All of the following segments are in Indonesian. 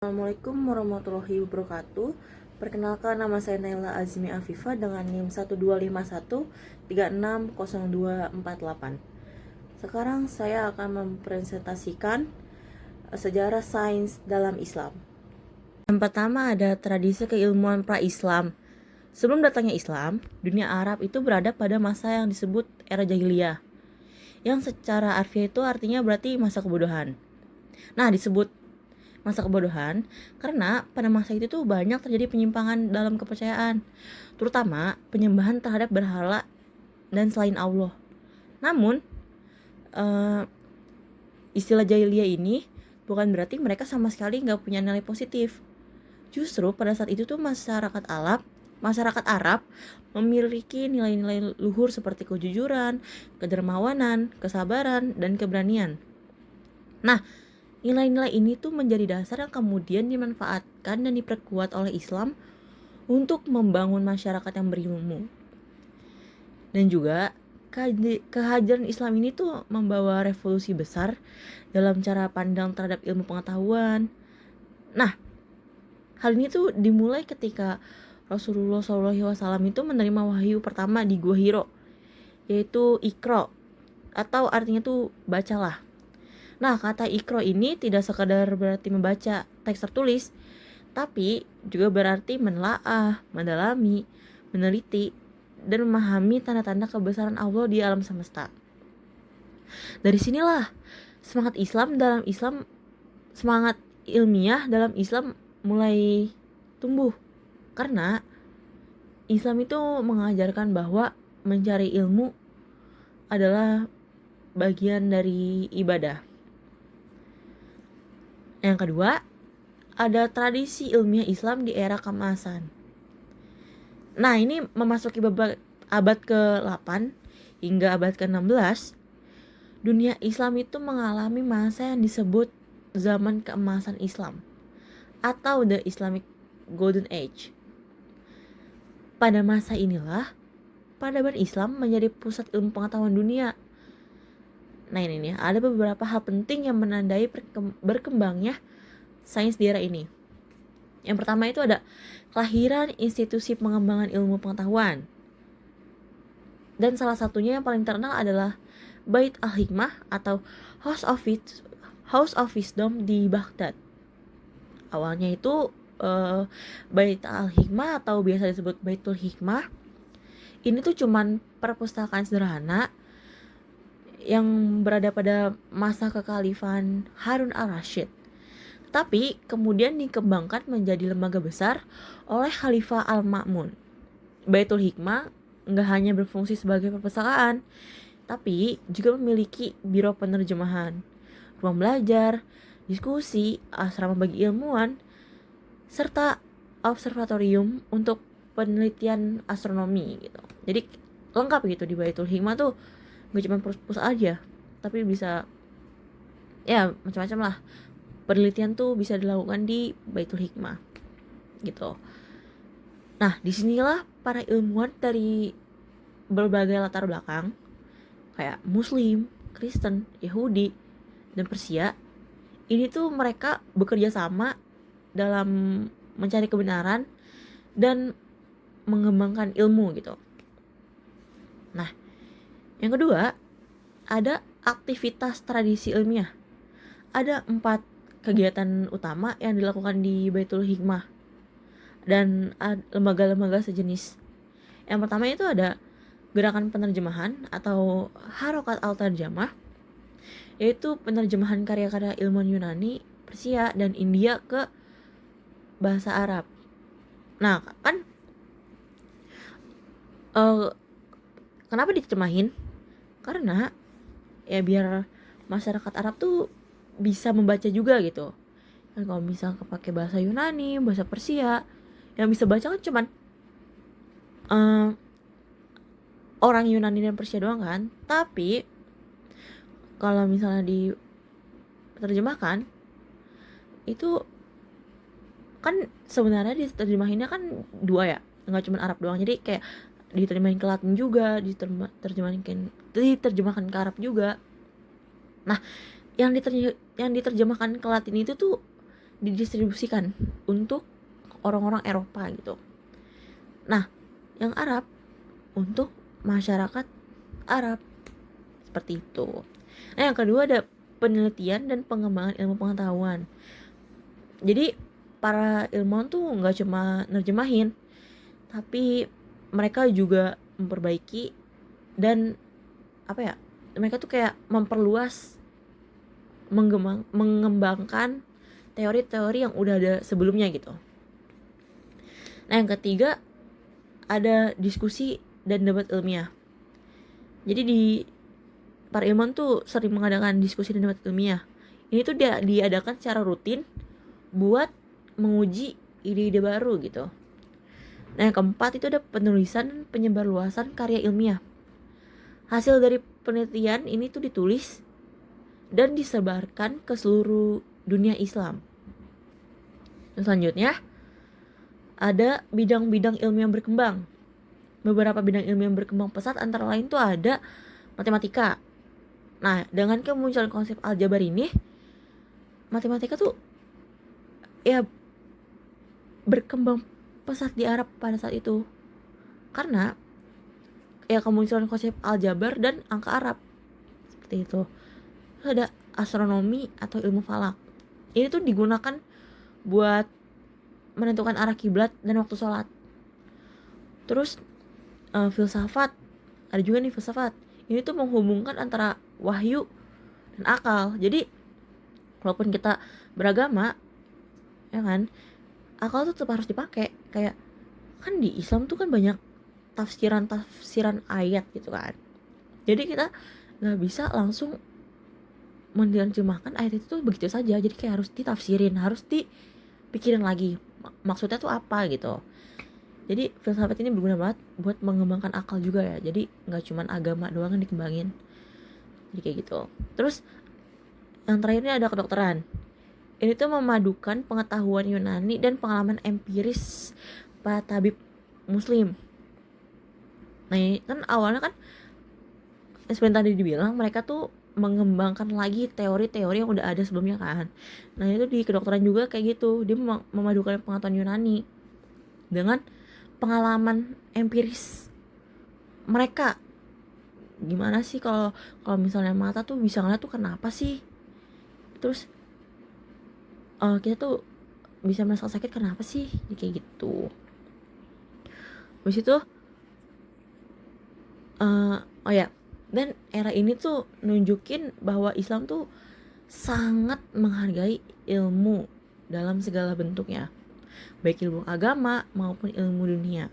Assalamualaikum warahmatullahi wabarakatuh. Perkenalkan, nama saya Naila Azmi Afifa dengan NIM 1251360248. Sekarang saya akan mempresentasikan sejarah sains dalam Islam. Yang pertama ada tradisi keilmuan pra-Islam. Sebelum datangnya Islam, dunia Arab itu berada pada masa yang disebut era jahiliyah, yang secara harfiah itu artinya berarti masa kebodohan. Nah, disebut masa kebodohan karena pada masa itu tuh banyak terjadi penyimpangan dalam kepercayaan, terutama penyembahan terhadap berhala dan selain Allah. Namun istilah jahiliyah ini bukan berarti mereka sama sekali nggak punya nilai positif. Justru pada saat itu tuh masyarakat Arab memiliki nilai-nilai luhur seperti kejujuran, kedermawanan, kesabaran, dan keberanian. Nah, nilai-nilai ini tuh menjadi dasar yang kemudian dimanfaatkan dan diperkuat oleh Islam untuk membangun masyarakat yang berilmu. Dan juga kehadiran Islam ini tuh membawa revolusi besar dalam cara pandang terhadap ilmu pengetahuan. Nah, hal ini tuh dimulai ketika Rasulullah SAW itu menerima wahyu pertama di Gua Hiro, yaitu Iqra, atau artinya tuh bacalah. Nah, kata Iqra ini tidak sekadar berarti membaca teks tertulis, tapi juga berarti menelaah, mendalami, meneliti, dan memahami tanda-tanda kebesaran Allah di alam semesta. Dari sinilah semangat ilmiah dalam Islam mulai tumbuh. Karena Islam itu mengajarkan bahwa mencari ilmu adalah bagian dari ibadah. Yang kedua, ada tradisi ilmiah Islam di era keemasan. Nah, ini memasuki abad ke-8 hingga abad ke-16, dunia Islam itu mengalami masa yang disebut zaman keemasan Islam atau The Islamic Golden Age. Pada masa inilah peradaban Islam menjadi pusat ilmu pengetahuan dunia. Nah, ini nih, ada beberapa hal penting yang menandai berkembangnya sains di era ini. Yang pertama itu ada kelahiran institusi pengembangan ilmu pengetahuan. Dan salah satunya yang paling terkenal adalah Bait al-Hikmah atau House of Wisdom di Baghdad. Awalnya itu Bait al-Hikmah atau biasa disebut Baitul Hikmah. Ini tuh cuman perpustakaan sederhana yang berada pada masa kekhalifahan Harun al-Rashid. Tapi kemudian dikembangkan menjadi lembaga besar oleh Khalifah Al-Ma'mun. Baitul Hikmah nggak hanya berfungsi sebagai perpustakaan, tapi juga memiliki biro penerjemahan, ruang belajar, diskusi, asrama bagi ilmuwan, serta observatorium untuk penelitian astronomi gitu. Jadi lengkap gitu di Baitul Hikmah tuh, gak cuma perpus aja, tapi bisa ya macam-macam lah. Penelitian tuh bisa dilakukan di Baitul Hikmah gitu. Nah, disinilah para ilmuwan dari berbagai latar belakang kayak Muslim, Kristen, Yahudi, dan Persia, ini tuh mereka bekerja sama dalam mencari kebenaran dan mengembangkan ilmu gitu. Nah, yang kedua, ada aktivitas tradisi ilmiah. Ada 4 kegiatan utama yang dilakukan di Baitul Hikmah dan lembaga-lembaga sejenis. Yang pertama itu ada gerakan penerjemahan atau Harokat al-Tarjamah, yaitu penerjemahan karya-karya ilmuwan Yunani, Persia, dan India ke bahasa Arab. Nah, kan kenapa diterjemahin? Karena ya biar masyarakat Arab tuh bisa membaca juga gitu. Dan kalau misalnya kepake bahasa Yunani, bahasa Persia, yang bisa baca kan cuman orang Yunani dan Persia doang kan. Tapi kalau misalnya diterjemahkan, itu kan sebenarnya diterjemahinnya kan dua ya, nggak cuma Arab doang. Jadi kayak diterjemahin ke Latin juga, diterjemahkan ke Arab juga. Nah, yang diterjemahkan ke Latin itu tuh didistribusikan untuk orang-orang Eropa gitu. Nah, yang Arab untuk masyarakat Arab, seperti itu. Nah, yang kedua ada penelitian dan pengembangan ilmu pengetahuan. Jadi para ilmuwan tuh nggak cuma nerjemahin, tapi mereka juga memperbaiki dan mereka tuh kayak memperluas, mengembangkan teori-teori yang udah ada sebelumnya gitu. Nah, yang ketiga ada diskusi dan debat ilmiah. Jadi para ilmuwan tuh sering mengadakan diskusi dan debat ilmiah. Ini tuh diadakan secara rutin buat menguji ide-ide baru gitu. Nah, yang keempat itu ada penulisan dan penyebarluasan karya ilmiah. Hasil dari penelitian ini tuh ditulis dan disebarkan ke seluruh dunia Islam. Dan selanjutnya ada bidang-bidang ilmiah yang berkembang. Beberapa bidang ilmiah yang berkembang pesat antara lain tuh ada matematika. Nah, dengan kemunculan konsep aljabar ini, matematika tuh ya berkembang pesat di Arab pada saat itu. Karena ya kemunculan konsep aljabar dan angka Arab. Seperti itu. Terus ada astronomi atau ilmu falak. Ini tuh digunakan buat menentukan arah kiblat dan waktu sholat. Terus filsafat, ada juga nih filsafat. Ini tuh menghubungkan antara wahyu dan akal. Jadi walaupun kita beragama, ya kan, akal tuh tetap harus dipakai. Kayak kan di Islam tuh kan banyak tafsiran ayat gitu kan. Jadi kita nggak bisa langsung menerjemahkan ayat itu tuh begitu saja. Jadi kayak harus ditafsirin, harus dipikirin lagi maksudnya tuh apa gitu. Jadi filsafat ini berguna banget buat mengembangkan akal juga ya. Jadi nggak cuman agama doang yang dikembangin. Jadi kayak gitu. Terus yang terakhirnya ada kedokteran. Ini tuh memadukan pengetahuan Yunani dan pengalaman empiris para tabib Muslim. Nah, ini kan awalnya kan seperti tadi dibilang, mereka tuh mengembangkan lagi teori-teori yang udah ada sebelumnya kan. Nah, itu di kedokteran juga kayak gitu. Dia memadukan pengetahuan Yunani dengan pengalaman empiris mereka. Gimana sih kalau misalnya mata tuh bisa ngeliat tuh kenapa sih? Terus kita tuh bisa merasa sakit kenapa sih? Kayak gitu. Habis itu dan era ini tuh nunjukin bahwa Islam tuh sangat menghargai ilmu dalam segala bentuknya, baik ilmu agama maupun ilmu dunia.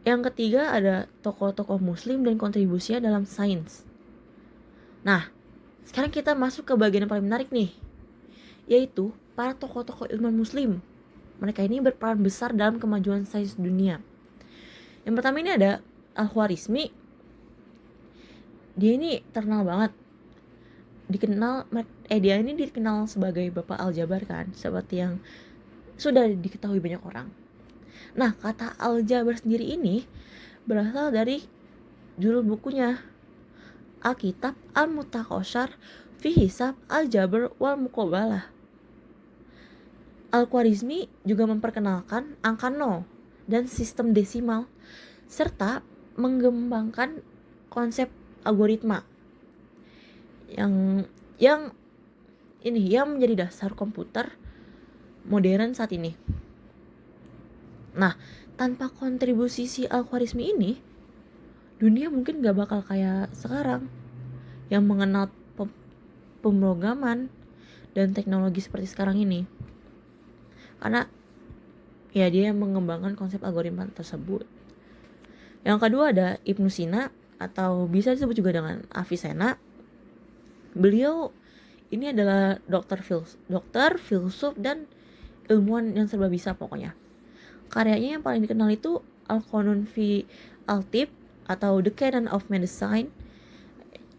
Yang ketiga ada tokoh-tokoh Muslim dan kontribusinya dalam sains. Nah, sekarang kita masuk ke bagian yang paling menarik nih, yaitu para tokoh-tokoh ilmuwan Muslim. Mereka ini berperan besar dalam kemajuan sains dunia. Yang pertama ini ada Al-Khwarizmi. Dia ini terkenal banget. Dia ini dikenal sebagai Bapak Aljabar kan, seperti yang sudah diketahui banyak orang. Nah, kata Aljabar sendiri ini berasal dari judul bukunya, Alkitab Al-Mutaqasyar fi Hisab Al-Jabr wal Muqabalah. Al-Khwarizmi juga memperkenalkan angka 0 dan sistem desimal serta mengembangkan konsep algoritma yang menjadi dasar komputer modern saat ini. Nah, tanpa kontribusi si Al-Khwarizmi ini, dunia mungkin gak bakal kayak sekarang yang mengenal pemrograman dan teknologi seperti sekarang ini. Karena ya dia yang mengembangkan konsep algoritma tersebut. Yang kedua ada Ibnu Sina atau bisa disebut juga dengan Avicenna. Beliau ini adalah dokter filsuf dan ilmuwan yang serba bisa pokoknya. Karyanya yang paling dikenal itu Al-Qanun fi Al-Tibb atau The Canon of Medicine.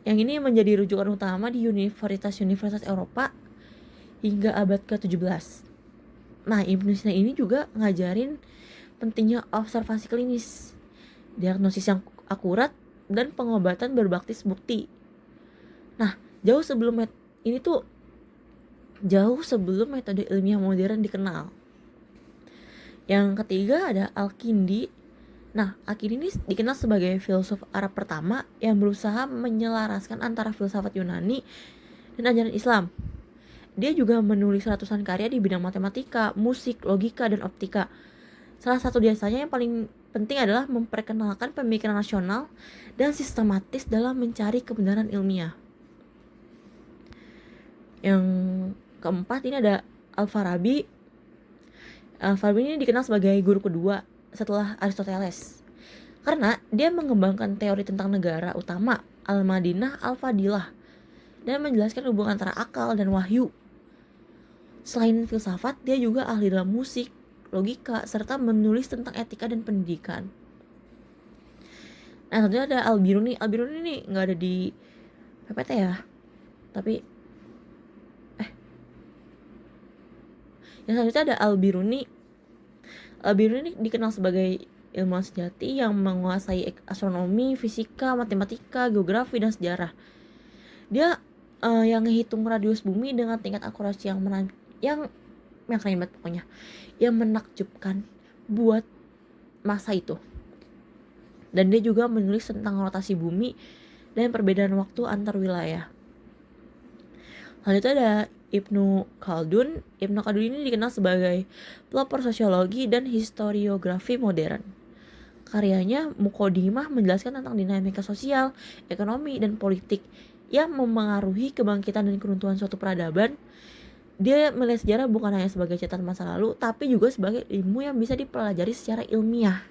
Yang ini menjadi rujukan utama di universitas Eropa hingga abad ke-17. Nah, Ibnu Sina ini juga ngajarin pentingnya observasi klinis, diagnosis yang akurat, dan pengobatan berbasis bukti. Nah, jauh sebelum ini tuh jauh sebelum metode ilmiah modern dikenal. Yang ketiga ada Al-Kindi. Nah, Al-Kindi ini dikenal sebagai filsuf Arab pertama yang berusaha menyelaraskan antara filsafat Yunani dan ajaran Islam. Dia juga menulis ratusan karya di bidang matematika, musik, logika, dan optika. Salah satu jasanya yang paling penting adalah memperkenalkan pemikiran rasional dan sistematis dalam mencari kebenaran ilmiah. Yang keempat ini ada Al-Farabi. Al-Farabi ini dikenal sebagai guru kedua setelah Aristoteles karena dia mengembangkan teori tentang negara utama Al-Madinah Al-Fadilah dan menjelaskan hubungan antara akal dan wahyu. Selain filsafat, dia juga ahli dalam musik, logika, serta menulis tentang etika dan pendidikan. Nah, tentunya ada Al-Biruni. Al-Biruni ini nggak ada di PPT ya, tapi yang selanjutnya ada Al-Biruni. Al-Biruni dikenal sebagai ilmuwan sejati yang menguasai astronomi, fisika, matematika, geografi, dan sejarah. Dia yang menghitung radius bumi dengan tingkat akurasi yang keren banget pokoknya, yang menakjubkan buat masa itu. Dan dia juga menulis tentang rotasi bumi dan perbedaan waktu antar wilayah. Selanjutnya ada Ibnu Khaldun. Ibnu Khaldun ini dikenal sebagai pelopor sosiologi dan historiografi modern. Karyanya Muqaddimah menjelaskan tentang dinamika sosial, ekonomi, dan politik yang memengaruhi kebangkitan dan keruntuhan suatu peradaban. Dia melihat sejarah bukan hanya sebagai catatan masa lalu, tapi juga sebagai ilmu yang bisa dipelajari secara ilmiah.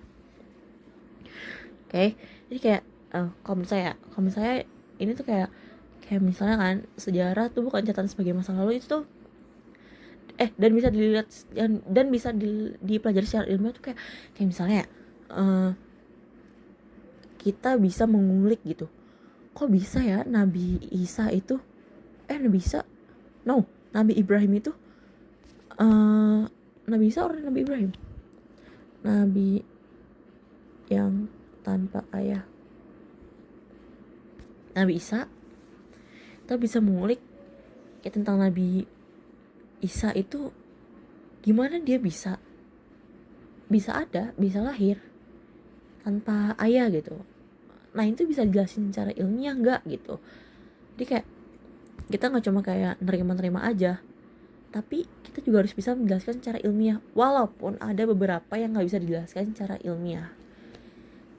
Oke, jadi kayak kalau menurut saya ini tuh kayak misalnya kan sejarah tuh bukan catatan sebagai masa lalu, itu tuh dan bisa dilihat dan bisa dipelajari secara ilmiah tuh kayak misalnya kita bisa mengulik gitu, kok bisa ya Nabi Isa itu Nabi Ibrahim itu Nabi Isa orang Nabi Ibrahim, Nabi yang tanpa ayah, Nabi Isa. Kita bisa mengulik tentang Nabi Isa itu gimana dia bisa ada, bisa lahir tanpa ayah gitu. Nah, itu bisa dijelasin secara ilmiah nggak gitu. Jadi kayak kita nggak cuma kayak nerima aja, tapi kita juga harus bisa menjelaskan secara ilmiah, walaupun ada beberapa yang nggak bisa dijelaskan secara ilmiah.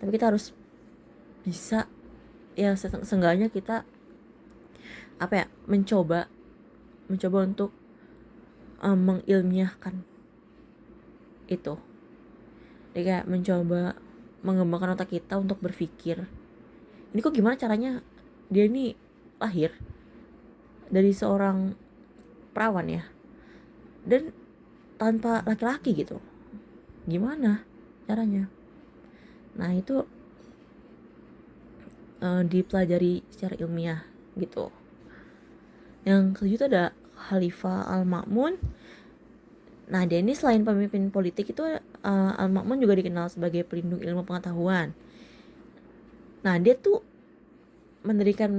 Tapi kita harus bisa, ya seenggaknya kita mencoba untuk mengilmiahkan itu. Jadi kayak mencoba mengembangkan otak kita untuk berpikir, ini kok gimana caranya dia ini lahir dari seorang perawan ya, dan tanpa laki-laki gitu, gimana caranya. Nah, itu dipelajari secara ilmiah gitu. Yang ketujuh ada Khalifah Al-Ma'mun. Nah, dia ini selain pemimpin politik itu Al-Ma'mun juga dikenal sebagai pelindung ilmu pengetahuan. Nah, dia tuh mendirikan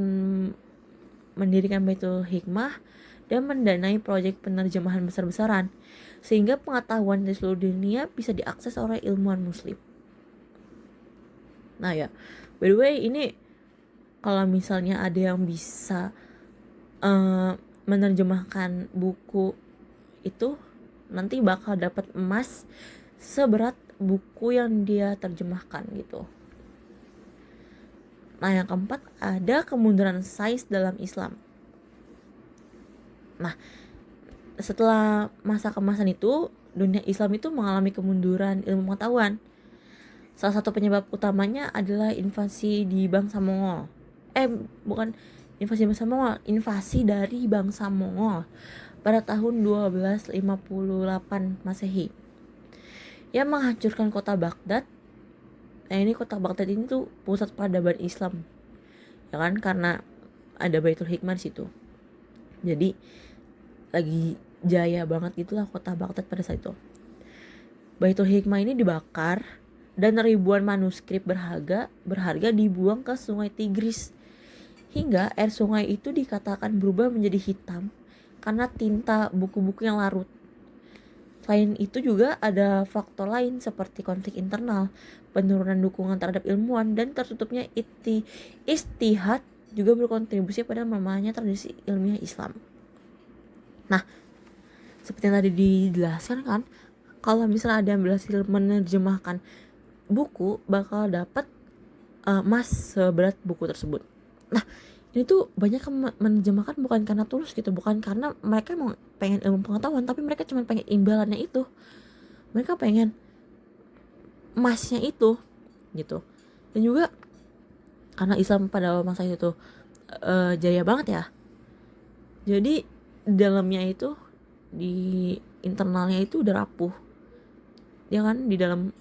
Baitul Hikmah dan mendanai proyek penerjemahan besar-besaran sehingga pengetahuan di seluruh dunia bisa diakses oleh ilmuwan muslim. Nah ya, by the way, ini kalau misalnya ada yang bisa menerjemahkan buku itu, nanti bakal dapat emas seberat buku yang dia terjemahkan gitu. Nah, yang keempat ada kemunduran sains dalam Islam. Nah, setelah masa keemasan itu, dunia Islam itu mengalami kemunduran ilmu pengetahuan. Salah satu penyebab utamanya adalah invasi di bangsa Mongol. Invasi dari bangsa Mongol pada tahun 1258 Masehi yang menghancurkan kota Baghdad. Nah, ini kota Baghdad ini tuh pusat peradaban Islam, ya kan, karena ada Baitul Hikmah di situ. Jadi lagi jaya banget gitulah kota Baghdad pada saat itu. Baitul Hikmah ini dibakar dan ribuan manuskrip berharga dibuang ke Sungai Tigris, hingga air sungai itu dikatakan berubah menjadi hitam karena tinta buku-buku yang larut. Selain itu juga ada faktor lain seperti konflik internal, penurunan dukungan terhadap ilmuwan, dan tertutupnya istihad juga berkontribusi pada melemahnya tradisi ilmiah Islam. Nah, seperti yang tadi dijelaskan kan, kalau misalnya ada yang berhasil menerjemahkan buku bakal dapat emas seberat buku tersebut. Nah, ini tuh banyak yang menerjemahkan bukan karena tulus gitu, bukan karena mereka mau pengen ilmu pengetahuan, tapi mereka cuma pengen imbalannya itu. Mereka pengen emasnya itu gitu. Dan juga karena Islam pada masa itu tuh jaya banget ya. Jadi dalamnya itu, di internalnya itu udah rapuh. Ya kan, di dalam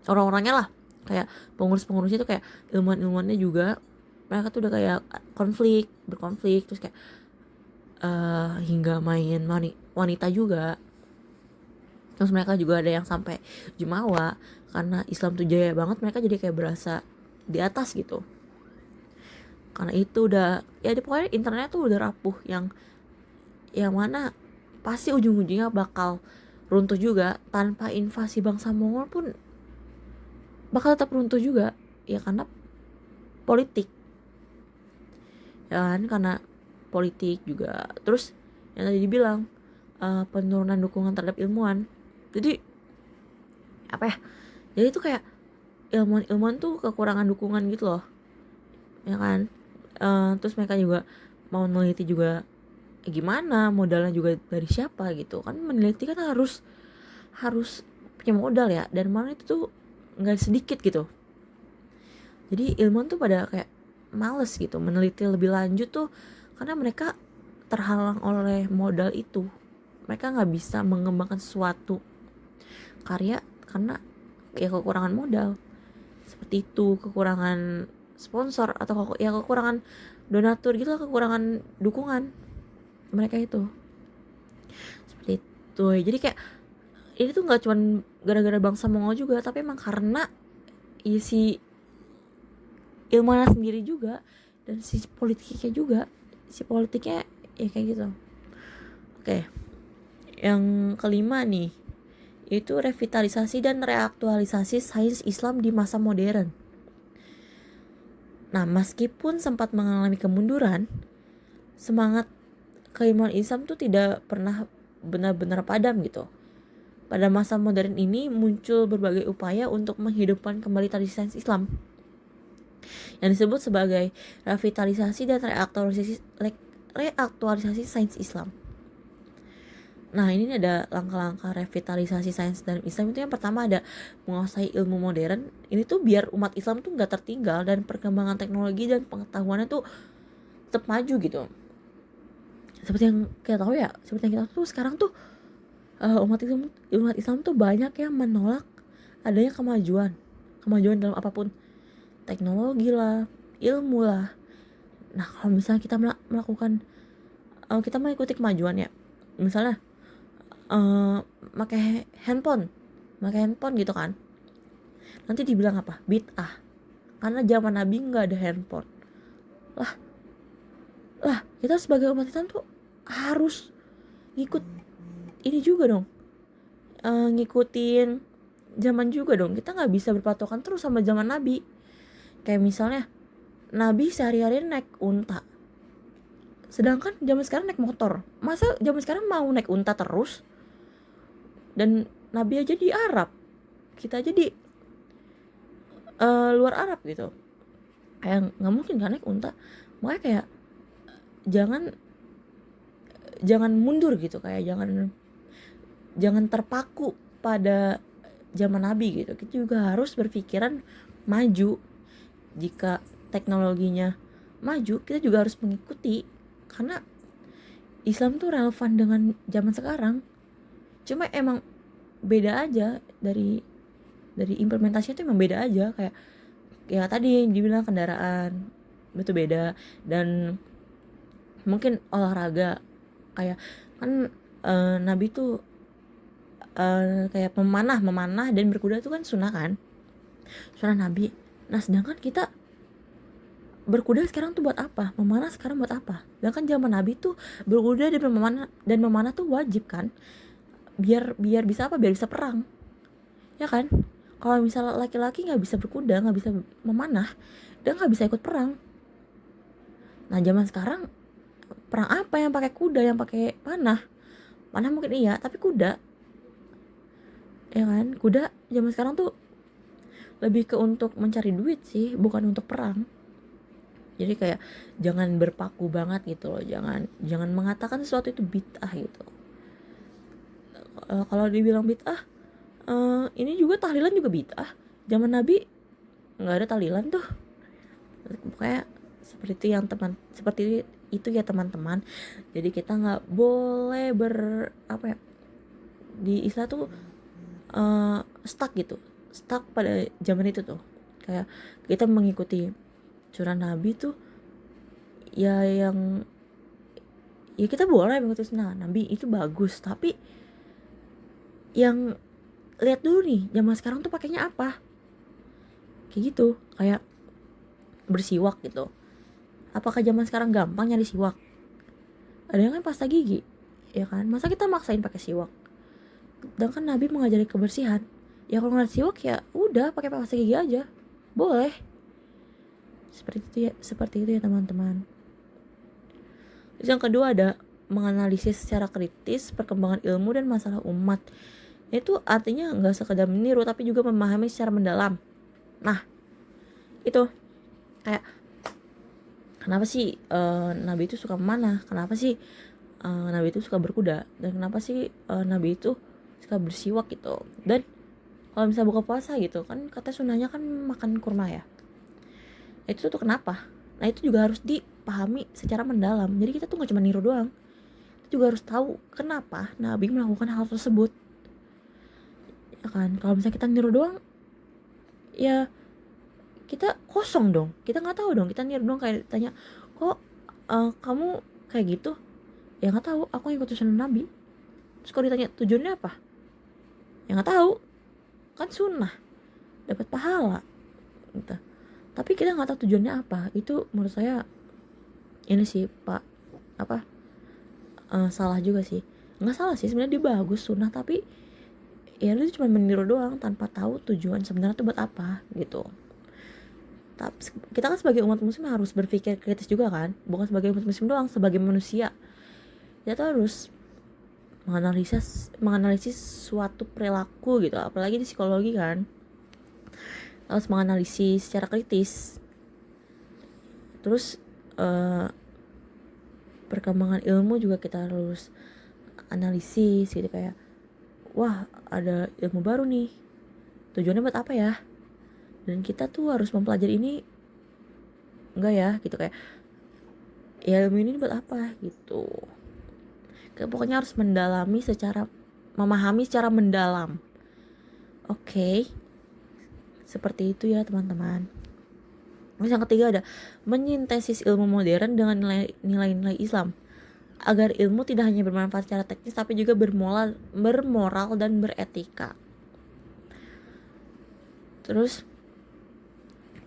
orang-orangnya lah, kayak pengurus-pengurusnya itu kayak ilmuwan-ilmuwannya juga, mereka tuh udah kayak berkonflik terus kayak hingga main wanita juga. Terus mereka juga ada yang sampai jumawa, karena Islam tuh jaya banget, mereka jadi kayak berasa di atas gitu. Karena itu udah ya pokoknya internet tuh udah rapuh, yang mana pasti ujung-ujungnya bakal runtuh juga. Tanpa invasi bangsa Mongol pun bakal tetap runtuh juga ya, karena politik ya kan, karena politik juga. Terus yang tadi dibilang penurunan dukungan terhadap ilmuwan. Jadi apa ya, jadi itu kayak ilmuwan tuh kekurangan dukungan gitu loh ya kan. Terus mereka juga mau meneliti juga gimana, modalnya juga dari siapa gitu kan. Meneliti kan harus punya modal ya, dan mana itu tuh nggak sedikit gitu. Jadi ilmuwan tuh pada kayak males gitu meneliti lebih lanjut tuh, karena mereka terhalang oleh modal itu. Mereka nggak bisa mengembangkan suatu karya karena ya kekurangan modal. Seperti itu, kekurangan sponsor atau ya kekurangan donatur gitu lah, kekurangan dukungan mereka itu. Seperti itu. Jadi kayak ini tuh nggak cuma gara-gara bangsa Mongol juga, tapi emang karena si ilmunya sendiri juga, dan si politiknya ya kayak gitu. Oke, yang kelima nih, yaitu revitalisasi dan reaktualisasi sains Islam di masa modern. Nah, meskipun sempat mengalami kemunduran, semangat keilmuan Islam tuh tidak pernah benar-benar padam gitu. Pada masa modern ini muncul berbagai upaya untuk menghidupkan kembali tradisi sains Islam, yang disebut sebagai revitalisasi dan reaktualisasi sains Islam. Nah, ini ada langkah-langkah revitalisasi sains dan Islam. Itu yang pertama ada menguasai ilmu modern. Ini tuh biar umat Islam tuh gak tertinggal, dan perkembangan teknologi dan pengetahuannya tuh tetap maju gitu. Seperti yang kita tahu ya, tuh sekarang tuh umat Islam tuh banyak yang menolak adanya kemajuan dalam apapun, teknologi lah, ilmu lah. Nah, kalau misalnya kita melakukan kita mengikuti kemajuan ya, misalnya pakai handphone gitu kan, nanti dibilang apa? Bid'ah, karena zaman Nabi nggak ada handphone. Lah kita sebagai umat Islam tuh harus ngikut ini juga dong, ngikutin zaman juga dong. Kita nggak bisa berpatokan terus sama zaman Nabi. Kayak misalnya Nabi sehari-hari naik unta, sedangkan zaman sekarang naik motor. Masa zaman sekarang mau naik unta terus? Dan Nabi aja di Arab, kita aja di luar Arab gitu, kayak nggak mungkin kan naik unta. Makanya kayak jangan mundur gitu, kayak jangan terpaku pada zaman Nabi gitu. Kita juga harus berpikiran maju. Jika teknologinya maju, kita juga harus mengikuti, karena Islam tuh relevan dengan zaman sekarang. Cuma emang beda aja, dari implementasinya tuh emang beda aja. Kayak ya tadi dibilang kendaraan itu beda, dan mungkin olahraga kayak kan Nabi tuh kayak memanah dan berkuda itu kan sunnah kan, sunnah Nabi. Nah, sedangkan kita berkuda sekarang tuh buat apa, memanah sekarang buat apa? Sedangkan zaman Nabi tuh berkuda dan memanah tuh wajib kan, biar bisa apa, biar bisa perang, ya kan? Kalau misalnya laki-laki nggak bisa berkuda, nggak bisa memanah, dia nggak bisa ikut perang. Nah zaman sekarang perang apa yang pakai kuda, yang pakai panah? Panah mungkin iya, tapi kuda, ya kan? Kuda zaman sekarang tuh lebih ke untuk mencari duit sih, bukan untuk perang. Jadi kayak jangan berpaku banget gitu loh, jangan mengatakan sesuatu itu bid'ah gitu. Kalau dibilang bid'ah, ini juga tahlilan juga bid'ah. Zaman Nabi nggak ada tahlilan tuh. Kayak seperti itu ya teman-teman. Jadi kita nggak boleh di Islam tuh stuck pada zaman itu tuh. Kayak kita mengikuti surah Nabi tuh ya, yang ya kita boleh mengikuti sunnah Nabi itu bagus, tapi yang lihat dulu nih zaman sekarang tuh pakainya apa, kayak gitu. Kayak bersiwak gitu, apakah zaman sekarang gampang nyari siwak? Ada yang kan pasta gigi, ya kan? Masa kita maksain pakai siwak? Sedangkan Nabi mengajari kebersihan. Ya kalau nggak siwak ya udah pakai pasta gigi aja, boleh. Seperti itu ya teman-teman. Terus yang kedua ada menganalisis secara kritis perkembangan ilmu dan masalah umat. Itu artinya nggak sekedar meniru, tapi juga memahami secara mendalam. Nah itu kayak kenapa sih Nabi itu suka memanah, kenapa sih Nabi itu suka berkuda, dan kenapa sih Nabi itu suka bersiwak gitu. Dan kalau misalnya buka puasa gitu kan, kata sunahnya kan makan kurma ya, itu tuh kenapa? Nah itu juga harus dipahami secara mendalam. Jadi kita tuh gak cuma niru doang, kita juga harus tahu kenapa Nabi melakukan hal tersebut, ya kan? Kalau misalnya kita niru doang, ya kita kosong dong, kita nggak tahu dong, kita niru doang. Kayak tanya, kok kamu kayak gitu? Ya nggak tahu, aku ngikut sunnah Nabi. Terus kalau ditanya tujuannya apa, ya nggak tahu, kan sunnah dapat pahala gitu. Tapi kita nggak tahu tujuannya apa. Itu menurut saya ini sih Pak, salah juga sih. Nggak salah sih sebenarnya, dia bagus sunnah, tapi ya lu cuma meniru doang tanpa tahu tujuan sebenarnya tuh buat apa gitu. Tapi kita kan sebagai umat muslim harus berpikir kritis juga kan, bukan sebagai umat muslim doang, sebagai manusia kita tuh harus menganalisis suatu perilaku gitu, apalagi di psikologi kan, harus menganalisis secara kritis. Terus perkembangan ilmu juga kita harus analisis gitu, kayak wah ada ilmu baru nih, tujuannya buat apa ya, dan kita tuh harus mempelajari ini enggak ya gitu, kayak ya ilmu ini buat apa gitu. Kayak pokoknya harus memahami secara mendalam. Oke. Seperti itu ya teman-teman. Terus yang ketiga ada menyintesis ilmu modern dengan nilai-nilai Islam, agar ilmu tidak hanya bermanfaat secara teknis tapi juga bermoral dan beretika. Terus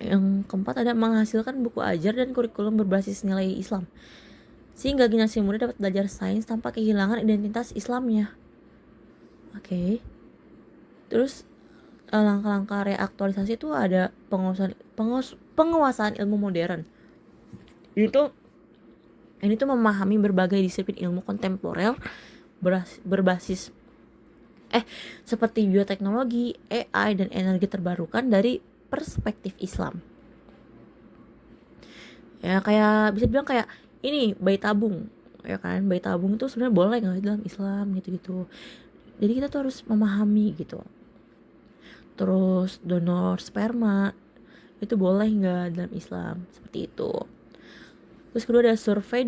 yang keempat ada menghasilkan buku ajar dan kurikulum berbasis nilai Islam, sehingga generasi muda dapat belajar sains tanpa kehilangan identitas Islamnya. Oke. Terus langkah-langkah reaktualisasi itu ada penguasaan ilmu modern. Ini tuh memahami berbagai disiplin ilmu kontemporer berbasis seperti bioteknologi, AI, dan energi terbarukan dari perspektif Islam. Ya kayak bisa bilang kayak ini bayi tabung, ya kan? Bayi tabung itu sebenarnya boleh nggak dalam Islam gitu-gitu. Jadi kita tuh harus memahami gitu. Terus donor sperma itu boleh nggak dalam Islam, seperti itu. Terus kedua ada survei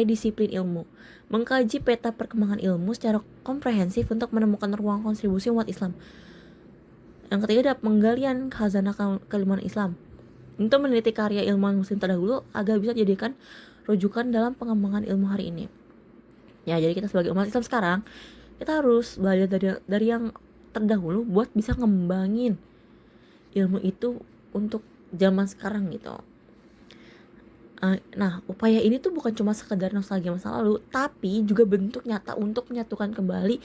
disiplin ilmu, mengkaji peta perkembangan ilmu secara komprehensif untuk menemukan ruang kontribusi umat Islam. Yang ketiga ada penggalian khazanah keilmuan Islam, untuk meneliti karya ilmuwan muslim terdahulu agar bisa dijadikan rujukan dalam pengembangan ilmu hari ini. Ya, jadi kita sebagai umat Islam sekarang, kita harus belajar dari yang terdahulu buat bisa ngembangin ilmu itu untuk zaman sekarang gitu. Nah, upaya ini tuh bukan cuma sekedar nostalgia masa lalu, tapi juga bentuk nyata untuk menyatukan kembali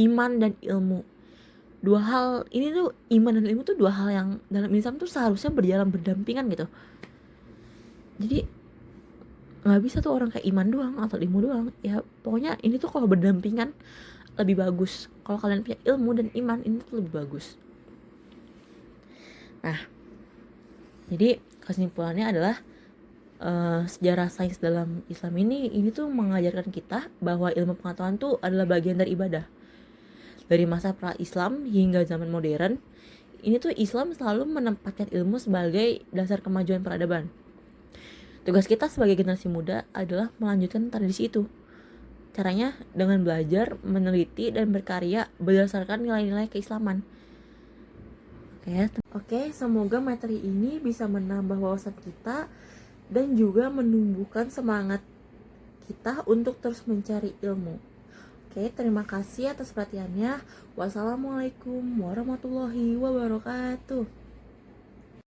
iman dan ilmu. Dua hal ini tuh, iman dan ilmu tuh dua hal yang dalam Islam tuh seharusnya berjalan berdampingan gitu. Jadi nggak bisa tuh orang kayak iman doang atau ilmu doang. Ya pokoknya ini tuh kalau berdampingan lebih bagus. Kalau kalian punya ilmu dan iman, ini tuh lebih bagus. Nah, jadi kesimpulannya adalah sejarah sains dalam Islam ini tuh mengajarkan kita bahwa ilmu pengetahuan tuh adalah bagian dari ibadah. Dari masa pra-Islam hingga zaman modern, ini tuh Islam selalu menempatkan ilmu sebagai dasar kemajuan peradaban. Tugas kita sebagai generasi muda adalah melanjutkan tradisi itu. Caranya dengan belajar, meneliti, dan berkarya berdasarkan nilai-nilai keislaman. Oke, semoga materi ini bisa menambah wawasan kita dan juga menumbuhkan semangat kita untuk terus mencari ilmu. Oke, terima kasih atas perhatiannya. Wassalamualaikum warahmatullahi wabarakatuh.